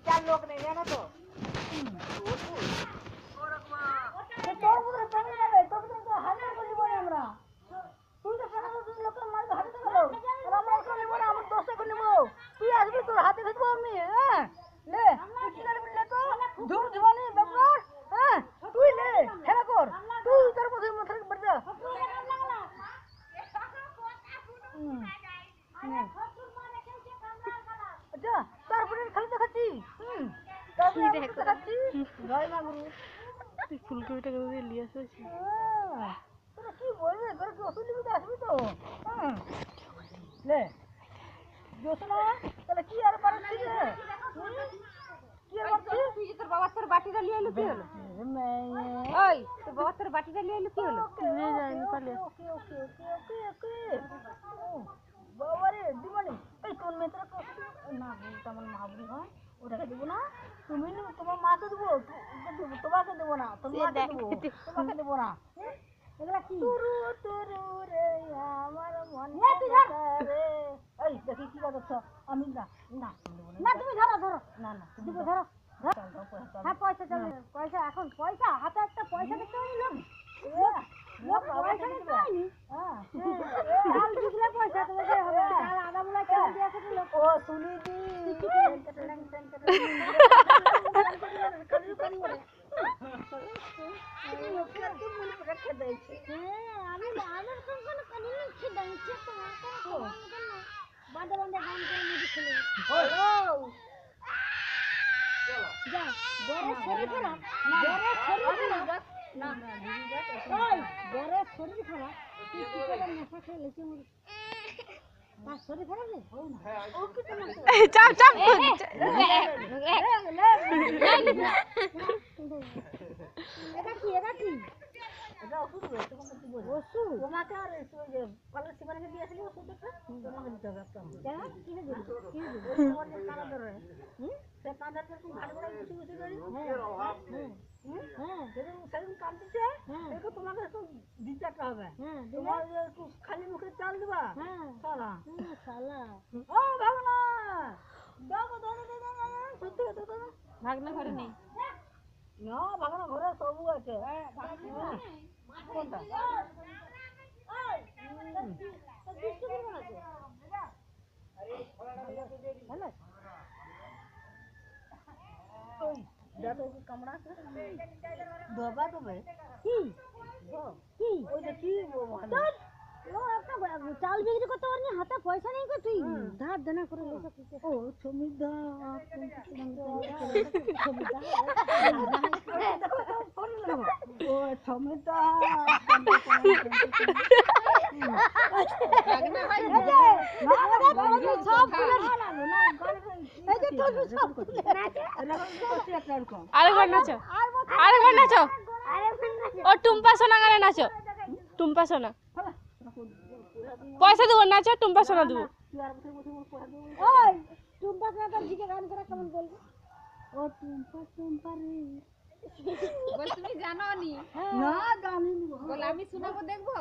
চার লোক নেই জানো তো তোর মধ্যে প্রেমে যাবে তোর তো হাজার করলি বলে আমরা তুই তো প্রেমে লোকের মার হাতে গেল আর আমরা ওকে নেব না আমার দোষে করে নেব তুই আসবি তোর হাতে ধরবো আমি হ্যাঁ লে তুই কি করবি লে তো ধুর ধুমানি ব্যাপার হ্যাঁ তুই লে খেলা কর তুই তোর মধ্যে মাথা বের যা আচ্ছা তারপরে খালি দেখাচ্ছি তারপরে দেখাচ্ছি জয় মা গুরু তুই ফুলকপিটা কোথায় নিয়ে আসছিস? তোরা কি বলবে তোরা কি অসুবিধা আসবি তো লে জোসনা তাহলে কি আর পারছিস রে কি আর পারছিস তুই যে তোর বাবা তোর বাটিটা নিয়ে এলো কি হলো ওই তোর বাবা তোর বাটিটা নিয়ে এলো কি হলো নিয়ে যায়নি পালিয়ে ওকে ওকে ওকে ওকে ওকে বাবা রে দিবানি এই কোন মেয়েটা তো না তেমন মাহবুব হয় ওটাকে দেবো না তুমি তোমার মাকে দেবো তোমাকে দেবো না তোমাকে দেবো না এগুলা কি তুরু তুরু রে আমার মন রে এই দেখি কি করছ আমি না না না তুমি ধরো ধরো না না তুমি ধরো হ্যাঁ পয়সা চলে পয়সা এখন পয়সা হাতে একটা পয়সা দেখতে পাইনি লোক পয়সা দেখতে পাইনি হ্যাঁ কাল দিলে পয়সা তোমাকে হবে কাল আধা মুলা কেন দিয়ে আসে লোক ও শুনি দি আমি আমার কোনো কানিন খিদাইছে তোমাকে বাঁধা বাঁধা গান করে মুদি খেলে যা বড় শরীর খারাপ বড় শরীর খারাপ না ওই বড় শরীর খারাপ তুই কি করে নেশা খেয়ে লেছে মুদি তার শরীর খারাপ নেই ও কি তোমার চাপ চাপ এটা কি এটা ওষুধ তোমাকে কি বলবো ওষুধ তোমাকে আর কলেজ সিমানে দিয়েছিলি ওষুধটা তোমাকে দিতে হবে একটা কেন কি দিবি কি দিবি তোমার যে কানা ধরে সে কানাটা তুমি ভালো করে বসে বসে করি হ্যাঁ সেদিন কাঁদছে দেখো তোমাকে একটু দিতে হবে তোমার একটু খালি মুখে চাল দিবা সালা সালা ও ভাগনা দেখো সত্যি কথা ভাগনা ঘরে নেই না ভাগনা ঘরে সবু আছে কোনটা কামড়া ধোবা দেবে কি কি ওই দেখি চাল বিক্রি করতে পারিনি হাতে পয়সা নেই তো তুই ধার দেনা করে ও সমিধা ও সমিধা আরেকবার নাচো আরেকবার নাচো ও টুম্পা সোনা গানে নাচো টুম্পা সোনা পয়সা দেবো নাচো টুম্পা সোনা দেবো ওই টুম্পা সোনা তোর দিকে গান করে কেমন বলবো ও টুম্পা টুম্পা রে বল তুমি জানো নি না জানি বল আমি শোনাবো দেখবো